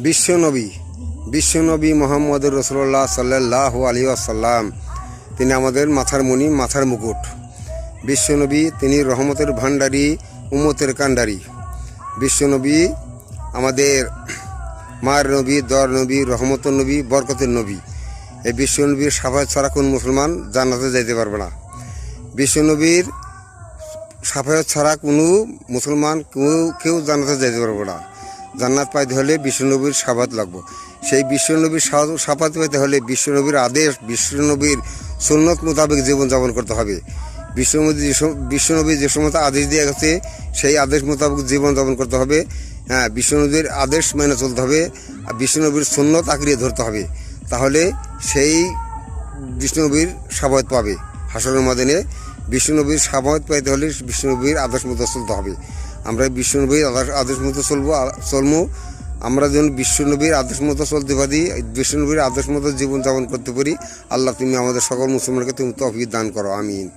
বিশ্বনবী মোহাম্মদুর রাসূলুল্লাহ সাল্লাল্লাহু আলাইহি ওয়াসাল্লাম, তিনি আমাদের মাথার মণি, মাথার মুকুট। বিশ্বনবী তিনি রহমতের ভান্ডারী, উম্মতের কান্ডারী। বিশ্বনবী আমাদের মায়ের নবী, দর নবী, রহমতের নবী, বরকতের নবী। এই বিশ্বনবীর শাফায়াত ছাড়া কোন মুসলমান জান্নাতে যাইতে পারবে না। বিশ্বনবীর শাফায়াত ছাড়া কোনো মুসলমান কেউ জান্নাতে যাইতে পারবে না। জান্নাত পাইতে হলে বিশ্বনবীর শাফায়াত লাগবে। সেই বিশ্বনবীর শাফায়াত পাইতে হলে বিশ্বনবীর আদেশ, বিশ্বনবীর সুন্নত মোতাবেক জীবনযাপন করতে হবে। বিশ্বনবী যে সমস্ত আদেশ দিয়ে গেছে সেই আদেশ মোতাবেক জীবনযাপন করতে হবে। হ্যাঁ, বিশ্বনবীর আদেশ মেনে চলতে হবে, আর বিশ্বনবীর সুন্নত আঁকড়িয়ে ধরতে হবে। তাহলে সেই বিশ্বনবীর শাফায়াত পাবে। হাসরের ময়দানে বিশ্বনবীর শাফায়াত পাইতে হলে বিশ্বনবীর আদেশ মতো চলতে হবে। আমরা বিশ্বনবীর আদেশ মতো চলবো। আমরা যেন বিশ্বনবীর আদেশ মতো চলতে পারি, বিশ্বনবীর আদেশ মতো জীবনযাপন করতে পারি। আল্লাহ, তুমি আমাদের সকল মুসলমানকে তুমি তৌফিক দান করো। আমিন।